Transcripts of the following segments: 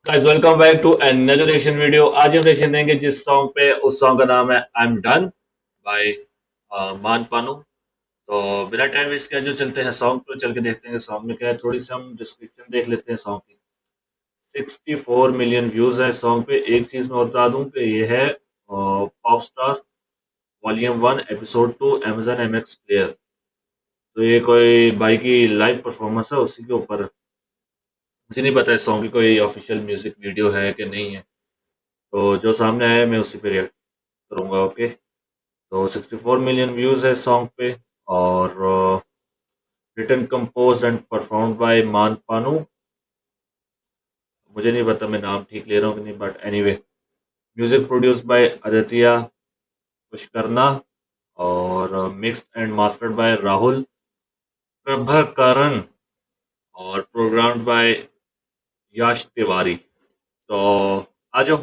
Guys welcome back to another reaction video. आज हम reaction देंगे जिस सॉन्ग पे, उस सॉन्ग का नाम है I am done by Maan Panu. तो बिना टाइम वेस्ट किए जो चलते हैं सॉन्ग पे, चल के देखते हैं सॉन्ग में क्या है। थोड़ी सी हम डिस्क्रिप्शन देख लेते हैं सॉन्ग की। 64 मिलियन व्यूज है सॉन्ग पे। एक चीज मैं बता दूं कि ये है pop star volume 1 episode 2 Amazon MX player. तो ये कोई भाई की लाइव परफॉर्मेंस है, उसी के ऊपर। मुझे नहीं पता इस सॉन्ग की कोई ऑफिशियल म्यूजिक वीडियो है कि नहीं है। तो जो सामने आया मैं उसी पे रिएक्ट करूंगा। ओके, तो 64 मिलियन व्यूज है सॉन्ग पे। और written composed and performed by Maan Panu. मुझे नहीं पता मैं नाम ठीक ले रहा हूँ कि नहीं, but anyway. Music produced by Aditya Pushkarna और mixed and mastered by Rahul Prabhakaran और प्रोग्राम्ड बाय याश तिवारी। तो आ जाओ,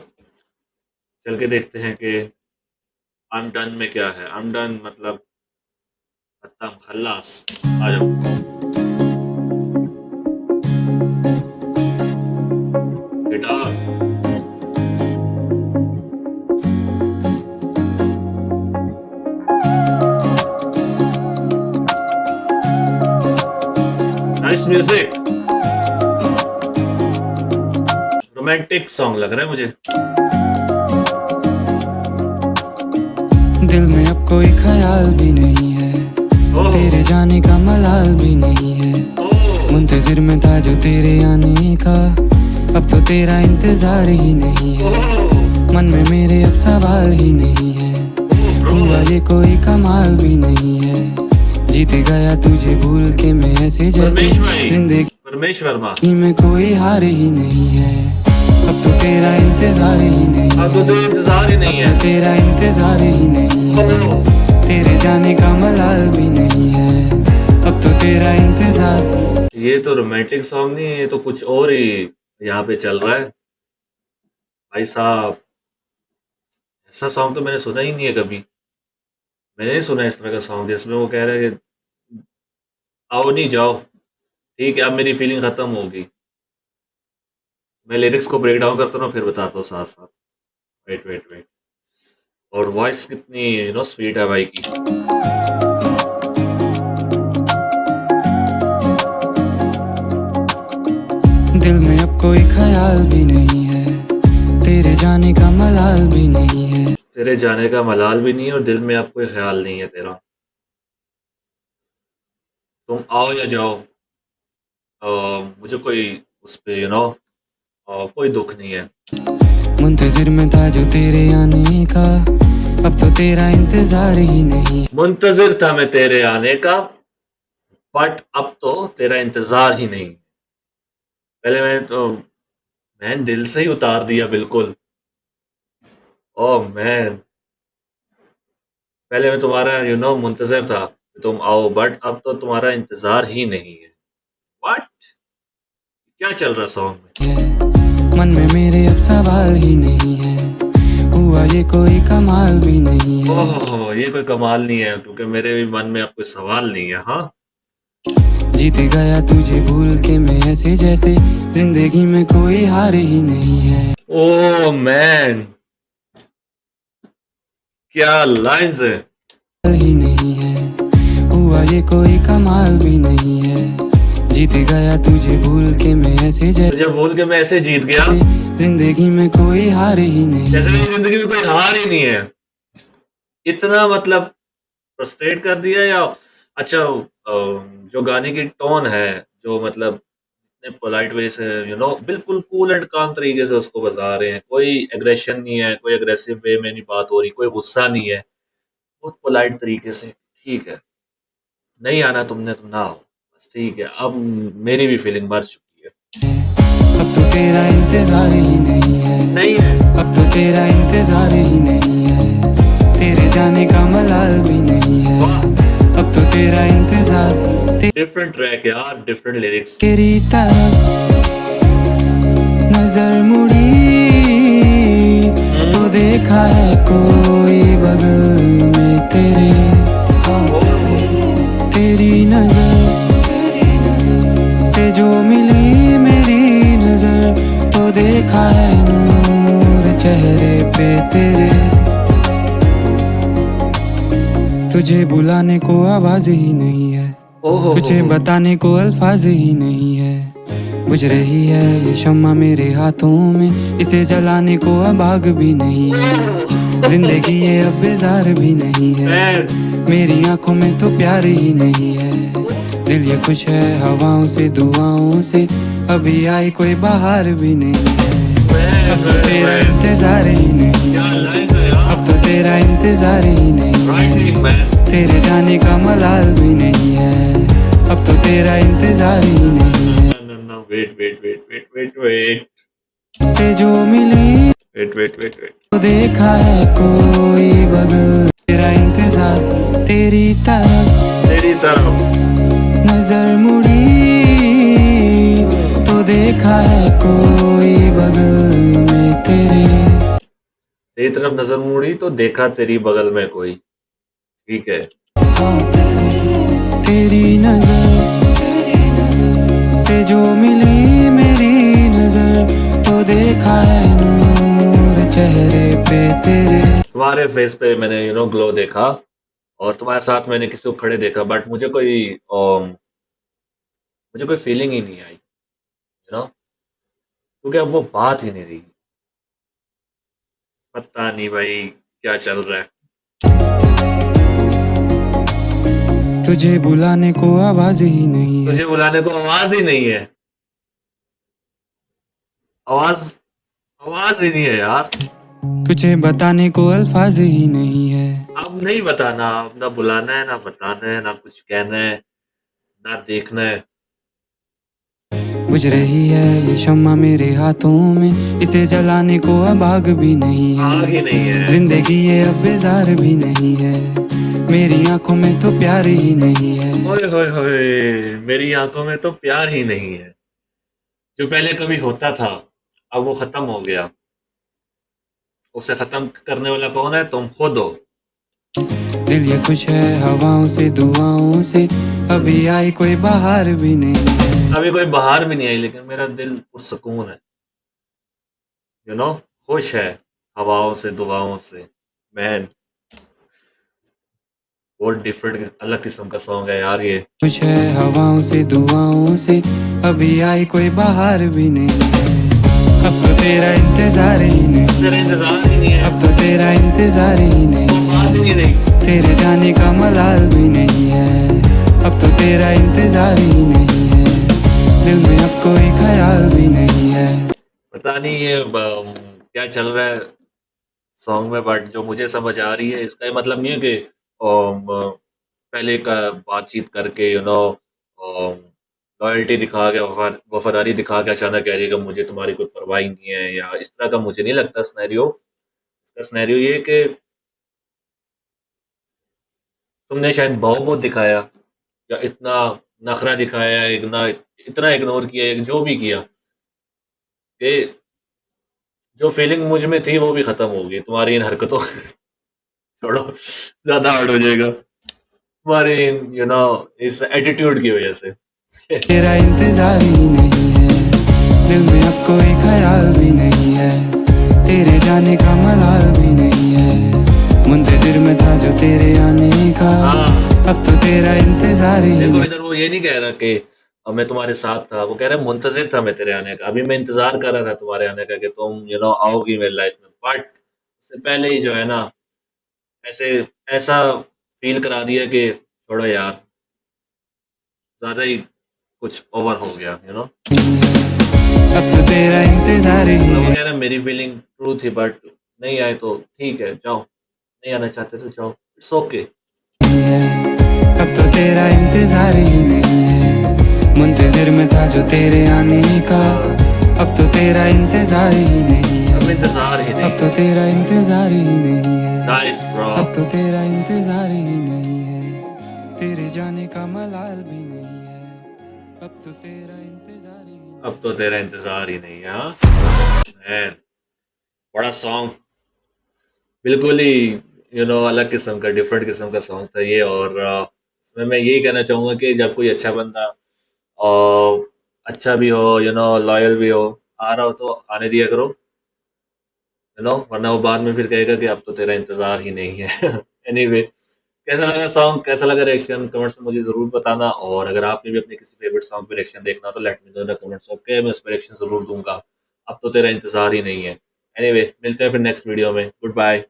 चल के देखते हैं कि आई एम डन में क्या है। आई एम डन मतलब खत्म, खल्लास। आ जाओ। Guitar. Nice music. Romantic song लग रहा है मुझे। दिल में अब कोई ख्याल भी नहीं है, तेरे जाने का मलाल भी नहीं है। मुंतजिर में था जो तेरे आने का, अब तो तेरा इंतजार ही नहीं है। मन में मेरे अब सवाल ही नहीं है, हुआ ये कोई कमाल भी नहीं है। जीत गया तुझे भूल के मैं ऐसे जैसे जिंदगी में कोई हार ही नहीं है। अब तो तेरा इंतजार ही नहीं है, अब तो इंतजार ही नहीं है, तेरा इंतजार ही नहीं है। तेरे जाने का मलाल भी नहीं है, अब तो तेरा इंतजार। ये तो रोमांटिक सॉन्ग नहीं है, ये तो कुछ और ही यहाँ पे चल रहा है भाई साहब। ऐसा सॉन्ग तो मैंने सुना ही नहीं है कभी। मैंने नहीं सुना इस तरह का सॉन्ग जिसमें वो कह रहा है कि आओ नहीं जाओ। ठीक है, अब मेरी फीलिंग खत्म होगी। मैं लिरिक्स को ब्रेक डाउन करता हूँ फिर बताता हूँ साथ साथ। Wait wait wait. और वॉइस कितनी स्वीट है भाई की। दिल में अब कोई ख्याल भी नहीं है, तेरे जाने का मलाल भी नहीं है। तेरे जाने का मलाल भी नहीं है और दिल में अब कोई ख्याल नहीं है तेरा। तुम आओ या जाओ, मुझे कोई उस पे कोई दुख नहीं है। मुंतजिर में था जो तेरे आने का, अब तो तेरा इंतजार ही नहीं। मुंतजिर था मैं तेरे आने का, बट अब तो तेरा इंतजार ही नहीं। पहले मैंने दिल से ही उतार दिया बिल्कुल। ओह मैन, पहले मैं तुम्हारा मुंतजिर था कि तुम आओ, बट अब तो तुम्हारा इंतजार ही नहीं है। व्हाट, क्या चल रहा सॉन्ग में? मन में मेरे अब सवाल ही नहीं है, हुआ ये कोई कमाल भी नहीं है। ओह, ये कोई कमाल नहीं है क्योंकि मेरे भी मन में अब कोई सवाल नहीं है। हाँ, जीत गया तुझे भूल के मैं ऐसे जैसे जिंदगी में कोई हार ही नहीं है। ओह मैन, क्या लाइंस है। ही नहीं है, हुआ ये कोई कमाल भी नहीं है। जीत गया तुझे भूल के मैं ऐसे तुझे जैसे भूल के मैं ऐसे जीत गया जिंदगी में कोई हार ही नहीं। जैसे मेरी जिंदगी में कोई हार ही नहीं है। इतना मतलब फ्रस्ट्रेट कर दिया। या अच्छा, जो गाने की टोन है, जो मतलब इतने पोलाइट वे से बिल्कुल कूल एंड काम तरीके से उसको बता रहे हैं। कोई एग्रेशन नहीं है, कोई एग्रेसिव वे में नहीं बात हो रही, कोई गुस्सा नहीं है। बहुत पोलाइट तरीके से। ठीक है, नहीं आना तुमने तो ना हो, बस ठीक है। अब मेरी भी फीलिंग मर चुकी है। अब तो तेरा इंतजार ही नहीं है, नहीं है, अब तो तेरा इंतजार ही नहीं है। तेरे जाने का मलाल भी नहीं है, अब तो तेरा इंतजार। डिफरेंट ट्रैक यार, डिफरेंट लिरिक्स। तेरी तरफ नजर मुड़ी तो देखा है कोई बगल में तेरे। तेरी नजर से जो मिली मेरी नजर, तो देखा तुझे बुलाने को आवाज ही नहीं है, ओहो तुझे बताने को अल्फाज ही नहीं है। बुझ रही है ये शम्मा मेरे हाथों में, इसे जलाने को अब आग भी नहीं है। जिंदगी ये अब बेजार भी नहीं है, मेरी आंखों में तो प्यार ही नहीं है। दिल ये खुश है हवाओं से दुआओं से, अभी आई कोई बाहर भी नहीं है। अब तो तेरा इंतजार ही नहीं है, अब तो तेरा इंतजार ही नहीं है। तेरे जाने का मलाल भी नहीं है, अब तो तेरा इंतजार ही नहीं है। वेट से जो मिली तो देखा है कोई बगल, तेरा इंतजार तेरी तरफ नजर मुड़ी तो देखा है कोई बगल में तेरी तरफ नजर मुड़ी तो देखा तेरी बगल में कोई। ठीक है, तेरी नजर से जो मिली मेरी नजर तो देखा है नूर चेहरे पे तेरे। तुम्हारे फेस पे मैंने ग्लो देखा, और तुम्हारे साथ मैंने किसी को खड़े देखा, बट मुझे कोई फीलिंग ही नहीं आई, क्योंकि अब वो बात ही नहीं रही। पता नहीं भाई क्या चल रहा है। तुझे बुलाने को आवाज ही नहीं है, तुझे बुलाने को आवाज ही नहीं है। आवाज आवाज ही नहीं है यार। तुझे बताने को अल्फाज ही नहीं है। अब नहीं बताना, अब ना बुलाना है, ना बताना है, ना कुछ कहना है, ना देखना है। बुझ रही है ये शम्मा मेरे हाथों में, इसे जलाने को अब आग भी नहीं आग ही नहीं है। जिंदगी ये अब बेजार भी नहीं है, मेरी आंखों में तो प्यार ही नहीं है। ओए होए होए, मेरी आंखों में तो प्यार ही नहीं है। जो पहले कभी होता था, अब वो खत्म हो गया। उसे खत्म करने वाला कौन है? तुम खुद हो। दिल ये खुश है हवाओं से दुआओं से, अभी आई कोई बाहर भी नहीं है। अभी कोई बाहर भी नहीं आई, लेकिन मेरा दिल पुरसकून है, खुश है हवाओं से दुआओं से। मैन, बहुत डिफरेंट, अलग किस्म का सॉन्ग है यार ये। खुश है हवाओं से दुआओं से, अभी आई कोई बाहर भी नहीं है। अब तो तेरा इंतजार ही नहीं, तेरा इंतजार ही नहीं है, अब तो तेरा इंतजार ही नहीं वो बात ही नहीं है। रही। तेरे जाने का मलाल भी नहीं है, अब तो तेरा इंतजार ही नहीं है। दिल में अब कोई ख्याल भी नहीं है। पता नहीं ये क्या चल रहा है सॉन्ग में, बट जो मुझे समझ आ रही है, इसका ये मतलब नहीं है कि पहले का बातचीत करके लॉयल्टी दिखा के, वफादारी दिखा के अचानक कह रही है कि मुझे तुम्हारी कोई परवाह ही नहीं है, या इस तरह का मुझे नहीं लगता सिनेरियो। इसका सिनेरियो ये है कि तुमने शायद भाव बहुत दिखाया, या इतना नखरा दिखाया, इतना इग्नोर किया, या जो भी किया, कि जो फीलिंग मुझ में थी वो भी खत्म हो गई तुम्हारी इन हरकतों छोड़ो, ज्यादा हार्ड हो जाएगा तुम्हारे इस एटीट्यूड की वजह से। तेरा इंतजार ही नहीं है, दिल में अब कोई ख्याल भी नहीं है। तेरे जाने का मलाल भी नहीं है, मुंतजिर में था जो तेरे आने का, अब तो तेरा इंतजार ही देखो नहीं। इधर वो ये नहीं कह रहा कि मैं तुम्हारे साथ था, वो कह रहा है मुंतजिर था मैं तेरे आने का, अभी मैं इंतजार कर रहा था तुम्हारे आने का कि तुम आओगी मेरी लाइफ में, बट उससे पहले ही जो है ना, ऐसे ऐसा फील करा दिया कि छोड़ो यार, ज्यादा ही कुछ ओवर हो गया अब तो तेरा इंतजार ही मतलब वो नहीं कह रहा है मेरी फीलिंग ट्रू थी, बट नहीं आए तो ठीक है, जाओ, नहीं आना चाहते तो जाओ, इट्स ओके। है। अब तो तेरा इंतजार ही नहीं है, मुंतजिर में था जो तेरे आने का, अब तो तेरा इंतजार ही नहीं है। अब इंतजार ही अब नहीं। तो तेरा इंतजार ही नहीं है। Nice bro. अब तो तेरा इंतजार ही नहीं है, तेरे जाने का मलाल भी नहीं है। अब तो तेरा इंतजार ही नहीं। अब तो तेरा इंतजार ही नहीं है। हाँ मैन, बड़ा सॉन्ग, बिल्कुल ही अलग किस्म का, डिफरेंट किस्म का सॉन्ग था ये। और इसमें मैं यही कहना चाहूंगा कि जब कोई अच्छा बंदा अच्छा भी हो, लॉयल भी हो, आ रहा हो तो आने दिया करो, वरना वो बाद में फिर कहेगा कि अब तो तेरा इंतजार ही नहीं है। एनीवे, कैसा लगा सॉन्ग, कैसा लगा रिएक्शन, कमेंट्स में मुझे ज़रूर बताना। और अगर आपने भी अपने किसी फेवरेट सॉन्ग पे रिएक्शन देखना हो तो let me know in the comments, okay? मैं उस पे रिएक्शन ज़रूर दूँगा। अब तो तेरा इंतज़ार ही नहीं है। एनीवे मिलते हैं फिर नेक्स्ट वीडियो में। Good bye.